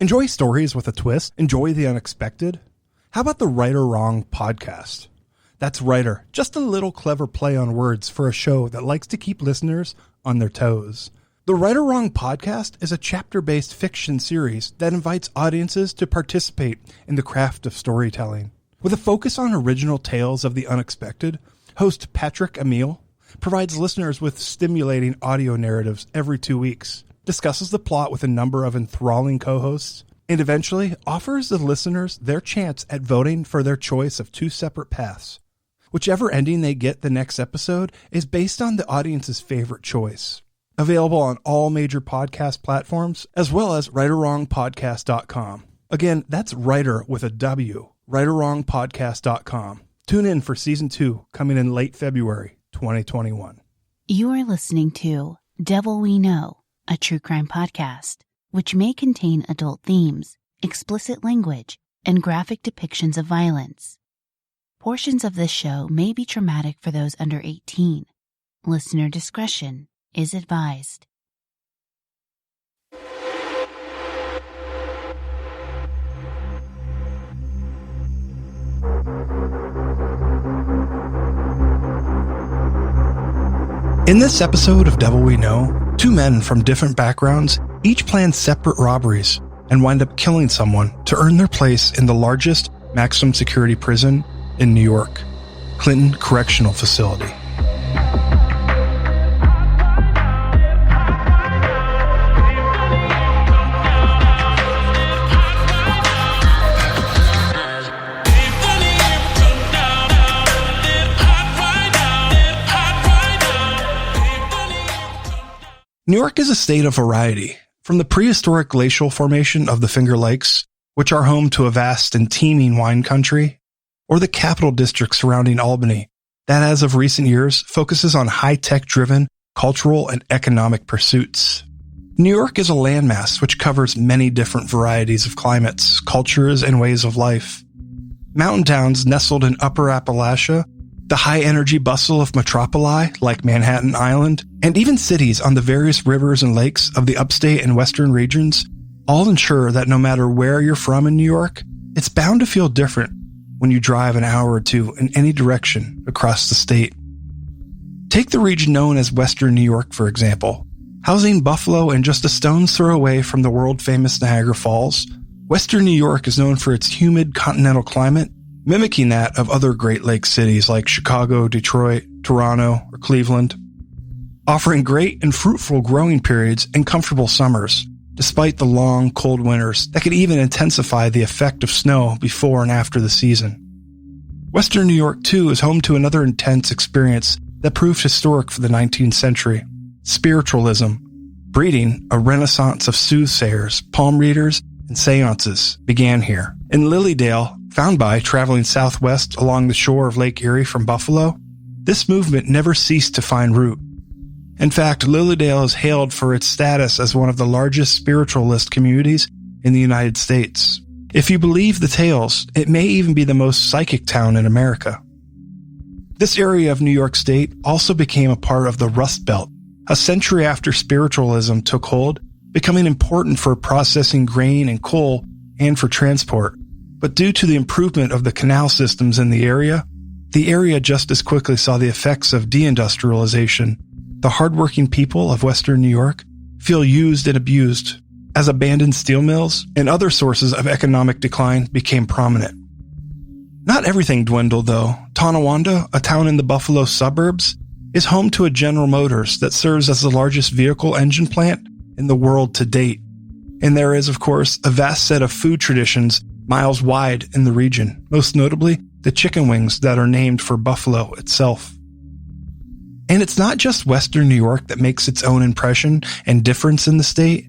Enjoy stories with a twist? Enjoy the unexpected? How about the Right or Wrong podcast? That's Writer, just a little clever play on words for a show that likes to keep listeners on their toes. The Right or Wrong podcast is a chapter-based fiction series that invites audiences to participate in the craft of storytelling. With a focus on original tales of the unexpected, host Patrick Emile provides listeners with stimulating audio narratives every 2 weeks, discusses the plot with a number of enthralling co-hosts, and eventually offers the listeners their chance at voting for their choice of 2 separate paths. Whichever ending they get the next episode is based on the audience's favorite choice. Available on all major podcast platforms, as well as rightorwrongpodcast.com. Again, that's writer with a W, rightorwrongpodcast.com. Tune in for Season 2, coming in late February 2021. You are listening to Devil We Know, a true crime podcast, which may contain adult themes, explicit language, and graphic depictions of violence. Portions of this show may be traumatic for those under 18. Listener discretion is advised. In this episode of Devil We Know, 2 men from different backgrounds each plan separate robberies and wind up killing someone to earn their place in the largest maximum security prison in New York, Clinton Correctional Facility. New York is a state of variety, from the prehistoric glacial formation of the Finger Lakes, which are home to a vast and teeming wine country, or the capital district surrounding Albany, that as of recent years focuses on high-tech driven cultural and economic pursuits. New York is a landmass which covers many different varieties of climates, cultures, and ways of life. Mountain towns nestled in Upper Appalachia, the high-energy bustle of metropoli like Manhattan Island, and even cities on the various rivers and lakes of the upstate and western regions all ensure that no matter where you're from in New York, it's bound to feel different when you drive an hour or 2 in any direction across the state. Take the region known as Western New York, for example. Housing Buffalo and just a stone's throw away from the world-famous Niagara Falls, Western New York is known for its humid continental climate, mimicking that of other Great Lakes cities like Chicago, Detroit, Toronto, or Cleveland, offering great and fruitful growing periods and comfortable summers, despite the long, cold winters that could even intensify the effect of snow before and after the season. Western New York, too, is home to another intense experience that proved historic for the 19th century: spiritualism, breeding a renaissance of soothsayers, palm readers, and seances began here. In Lilydale, found by traveling southwest along the shore of Lake Erie from Buffalo, this movement never ceased to find root. In fact, Lilydale is hailed for its status as one of the largest spiritualist communities in the United States. If you believe the tales, it may even be the most psychic town in America. This area of New York State also became a part of the Rust Belt, a century after spiritualism took hold, becoming important for processing grain and coal and for transport. But due to the improvement of the canal systems in the area just as quickly saw the effects of deindustrialization. The hardworking people of Western New York feel used and abused as abandoned steel mills and other sources of economic decline became prominent. Not everything dwindled, though. Tonawanda, a town in the Buffalo suburbs, is home to a General Motors that serves as the largest vehicle engine plant in the world to date. And there is, of course, a vast set of food traditions miles wide in the region, most notably the chicken wings that are named for Buffalo itself. And it's not just Western New York that makes its own impression and difference in the state.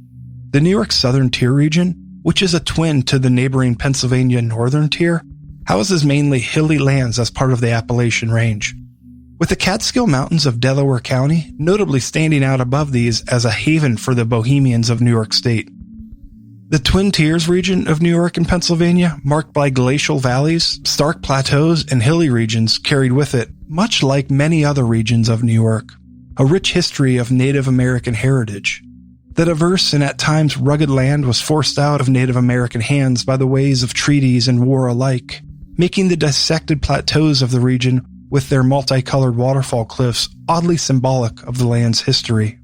The New York Southern Tier region, which is a twin to the neighboring Pennsylvania Northern Tier, houses mainly hilly lands as part of the Appalachian Range, with the Catskill Mountains of Delaware County notably standing out above these as a haven for the bohemians of New York State. The Twin Tiers region of New York and Pennsylvania, marked by glacial valleys, stark plateaus, and hilly regions, carried with it, much like many other regions of New York, a rich history of Native American heritage. The diverse and at times rugged land was forced out of Native American hands by the ways of treaties and war alike, making the dissected plateaus of the region with their multicolored waterfall cliffs oddly symbolic of the land's history.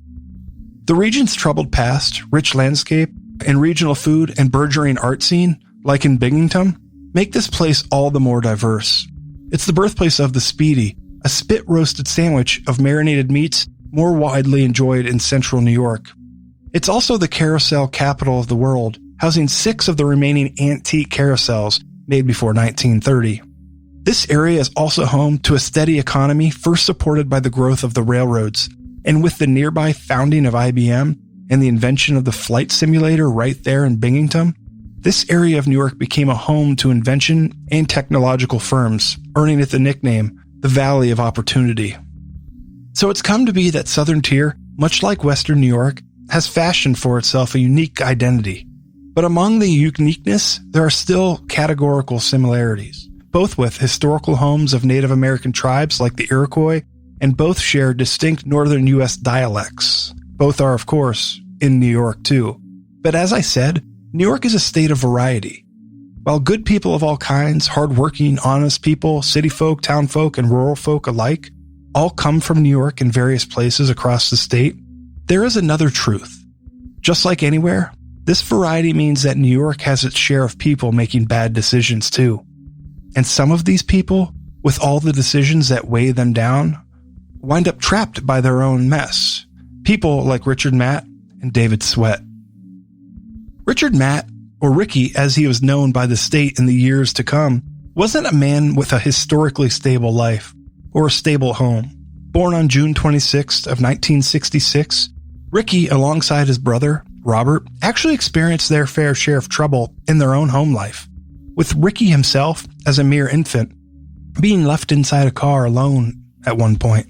The region's troubled past, rich landscape, and regional food and burgeoning art scene, like in Binghamton, make this place all the more diverse. It's the birthplace of the Speedy, a spit-roasted sandwich of marinated meats more widely enjoyed in central New York. It's also the carousel capital of the world, housing 6 of the remaining antique carousels made before 1930. This area is also home to a steady economy first supported by the growth of the railroads, and with the nearby founding of IBM and the invention of the flight simulator right there in Binghamton, this area of New York became a home to invention and technological firms, earning it the nickname, the Valley of Opportunity. So it's come to be that Southern Tier, much like Western New York, has fashioned for itself a unique identity. But among the uniqueness, there are still categorical similarities, both with historical homes of Native American tribes like the Iroquois, and both share distinct northern U.S. dialects. Both are, of course, in New York too. But as I said, New York is a state of variety. While good people of all kinds, hardworking, honest people, city folk, town folk, and rural folk alike, all come from New York in various places across the state, there is another truth. Just like anywhere, this variety means that New York has its share of people making bad decisions too. And some of these people, with all the decisions that weigh them down, wind up trapped by their own mess. People like Richard Matt and David Sweat. Richard Matt, or Ricky as he was known by the state in the years to come, wasn't a man with a historically stable life or a stable home. Born on June 26th of 1966, Ricky, alongside his brother, Robert, actually experienced their fair share of trouble in their own home life, with Ricky himself, as a mere infant, being left inside a car alone at one point.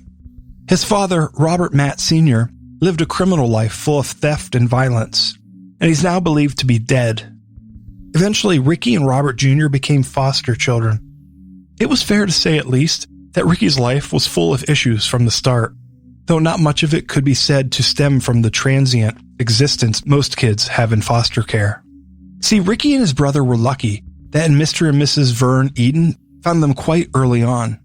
His father, Robert Matt Sr., lived a criminal life full of theft and violence, and he's now believed to be dead. Eventually, Ricky and Robert Jr. became foster children. It was fair to say, at least, that Ricky's life was full of issues from the start, though not much of it could be said to stem from the transient existence most kids have in foster care. See, Ricky and his brother were lucky that Mr. and Mrs. Vern Eden found them quite early on,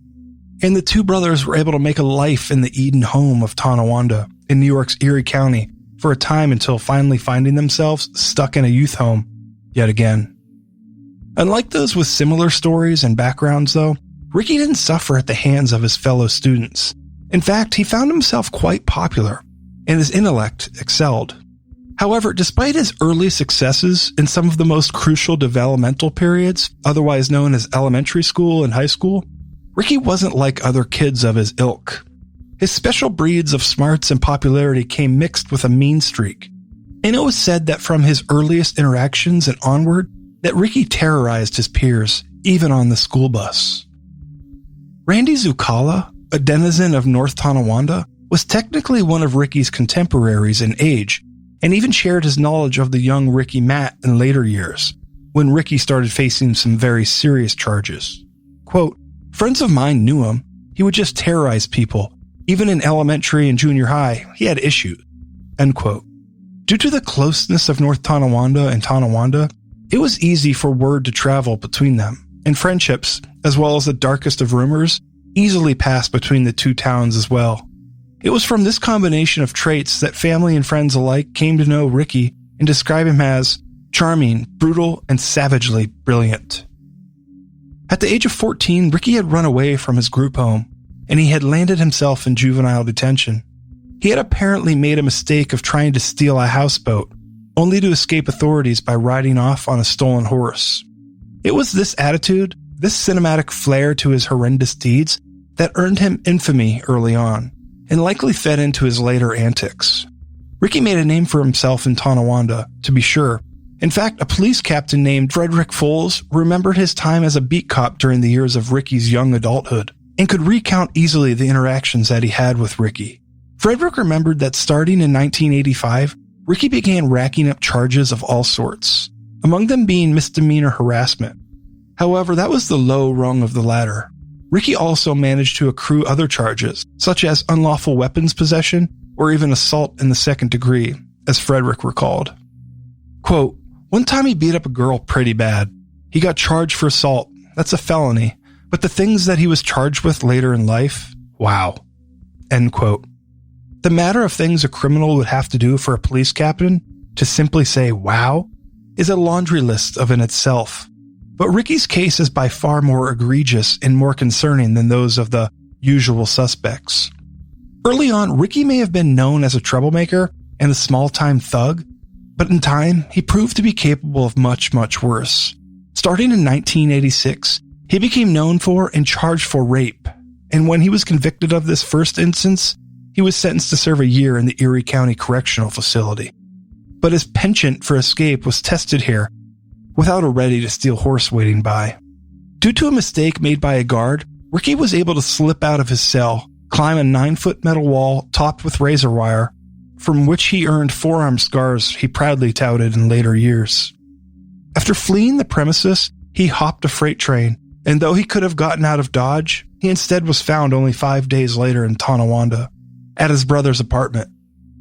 and the two brothers were able to make a life in the Eden home of Tonawanda in New York's Erie County for a time until finally finding themselves stuck in a youth home yet again. Unlike those with similar stories and backgrounds, though, Ricky didn't suffer at the hands of his fellow students. In fact, he found himself quite popular, and his intellect excelled. However, despite his early successes in some of the most crucial developmental periods, otherwise known as elementary school and high school, Ricky wasn't like other kids of his ilk. His special breeds of smarts and popularity came mixed with a mean streak, and it was said that from his earliest interactions and onward, that Ricky terrorized his peers, even on the school bus. Randy Zucala, a denizen of North Tonawanda, was technically one of Ricky's contemporaries in age, and even shared his knowledge of the young Ricky Matt in later years, when Ricky started facing some very serious charges. Quote, "Friends of mine knew him. He would just terrorize people. Even in elementary and junior high, he had issues." End quote. Due to the closeness of North Tonawanda and Tonawanda, it was easy for word to travel between them, and friendships, as well as the darkest of rumors, easily passed between the two towns as well. It was from this combination of traits that family and friends alike came to know Ricky and describe him as charming, brutal, and savagely brilliant. At the age of 14, Ricky had run away from his group home, and he had landed himself in juvenile detention. He had apparently made a mistake of trying to steal a houseboat, only to escape authorities by riding off on a stolen horse. It was this attitude, this cinematic flair to his horrendous deeds, that earned him infamy early on, and likely fed into his later antics. Ricky made a name for himself in Tonawanda, to be sure. In fact, a police captain named Frederick Foles remembered his time as a beat cop during the years of Ricky's young adulthood, and could recount easily the interactions that he had with Ricky. Frederick remembered that starting in 1985, Ricky began racking up charges of all sorts, among them being misdemeanor harassment. However, that was the low rung of the ladder. Ricky also managed to accrue other charges, such as unlawful weapons possession or even assault in the second degree, as Frederick recalled. Quote, "One time he beat up a girl pretty bad. He got charged for assault. That's a felony. But the things that he was charged with later in life, wow." End quote. The matter of things a criminal would have to do for a police captain to simply say wow is a laundry list of in itself. But Ricky's case is by far more egregious and more concerning than those of the usual suspects. Early on, Ricky may have been known as a troublemaker and a small-time thug, but in time, he proved to be capable of much, much worse. Starting in 1986, he became known for and charged for rape, and when he was convicted of this first instance, he was sentenced to serve a year in the Erie County Correctional Facility. But his penchant for escape was tested here, without a ready-to-steal horse waiting by. Due to a mistake made by a guard, Ricky was able to slip out of his cell, climb a 9-foot metal wall topped with razor wire, from which he earned forearm scars he proudly touted in later years. After fleeing the premises, he hopped a freight train, and though he could have gotten out of Dodge, he instead was found only 5 days later in Tonawanda, at his brother's apartment.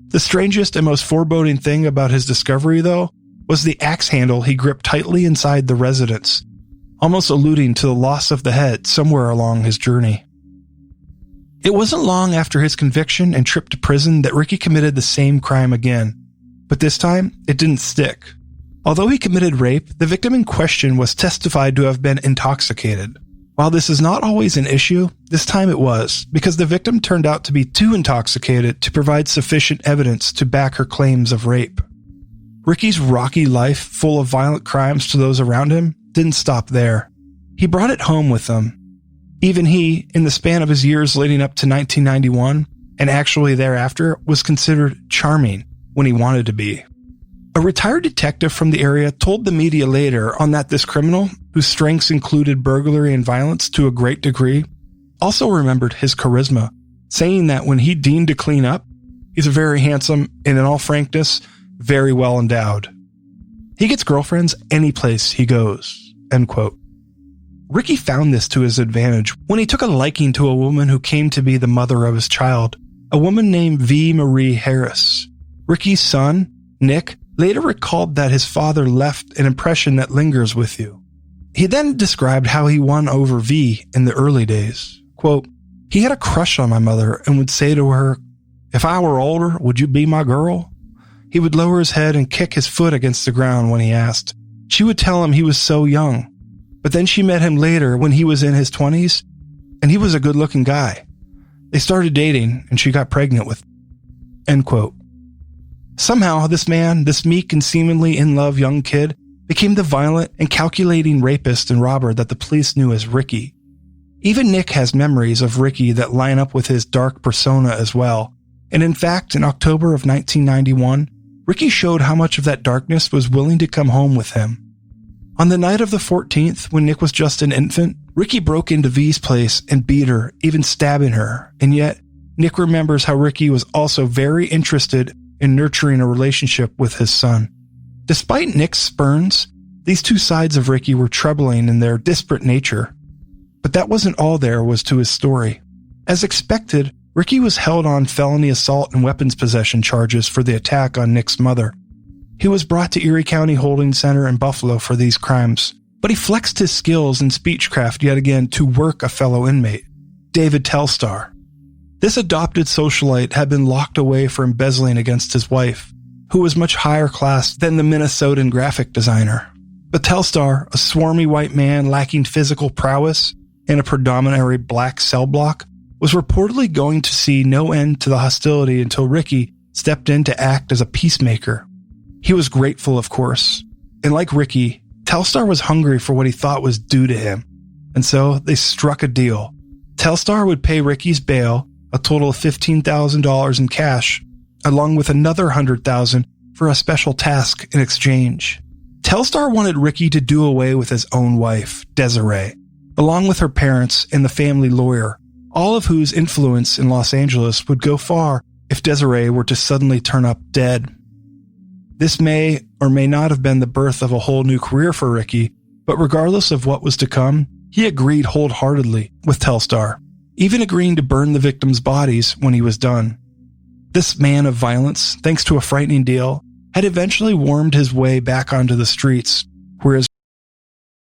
The strangest and most foreboding thing about his discovery, though, was the axe handle he gripped tightly inside the residence, almost alluding to the loss of the head somewhere along his journey. It wasn't long after his conviction and trip to prison that Ricky committed the same crime again, but this time it didn't stick. Although he committed rape, the victim in question was testified to have been intoxicated. While this is not always an issue, this time it was, because the victim turned out to be too intoxicated to provide sufficient evidence to back her claims of rape. Ricky's rocky life, full of violent crimes to those around him, didn't stop there. He brought it home with him. Even he, in the span of his years leading up to 1991, and actually thereafter, was considered charming when he wanted to be. A retired detective from the area told the media later on that this criminal, whose strengths included burglary and violence to a great degree, also remembered his charisma, saying that when he deigned to clean up, he's very handsome and, in all frankness, very well endowed. He gets girlfriends any place he goes. End quote. Ricky found this to his advantage when he took a liking to a woman who came to be the mother of his child, a woman named V. Marie Harris. Ricky's son, Nick, later recalled that his father left an impression that lingers with you. He then described how he won over V in the early days. Quote, "He had a crush on my mother and would say to her, 'If I were older, would you be my girl?' He would lower his head and kick his foot against the ground when he asked. She would tell him he was so young. But then she met him later when he was in his 20s, and he was a good-looking guy. They started dating, and she got pregnant with him." End quote. Somehow, this man, this meek and seemingly in-love young kid, became the violent and calculating rapist and robber that the police knew as Ricky. Even Nick has memories of Ricky that line up with his dark persona as well. And in fact, in October of 1991, Ricky showed how much of that darkness was willing to come home with him. On the night of the 14th, when Nick was just an infant, Ricky broke into V's place and beat her, even stabbing her. And yet, Nick remembers how Ricky was also very interested in nurturing a relationship with his son. Despite Nick's spurns, these two sides of Ricky were troubling in their disparate nature. But that wasn't all there was to his story. As expected, Ricky was held on felony assault and weapons possession charges for the attack on Nick's mother. He was brought to Erie County Holding Center in Buffalo for these crimes, but he flexed his skills in speechcraft yet again to work a fellow inmate, David Telstar. This adopted socialite had been locked away for embezzling against his wife, who was much higher class than the Minnesotan graphic designer. But Telstar, a swarmy white man lacking physical prowess in a predominantly black cell block, was reportedly going to see no end to the hostility until Ricky stepped in to act as a peacemaker. He was grateful, of course, and like Ricky, Telstar was hungry for what he thought was due to him, and so they struck a deal. Telstar would pay Ricky's bail, a total of $15,000 in cash, along with another $100,000 for a special task in exchange. Telstar wanted Ricky to do away with his own wife, Desiree, along with her parents and the family lawyer, all of whose influence in Los Angeles would go far if Desiree were to suddenly turn up dead. This may or may not have been the birth of a whole new career for Ricky, but regardless of what was to come, he agreed wholeheartedly with Telstar, even agreeing to burn the victims' bodies when he was done. This man of violence, thanks to a frightening deal, had eventually wormed his way back onto the streets, where his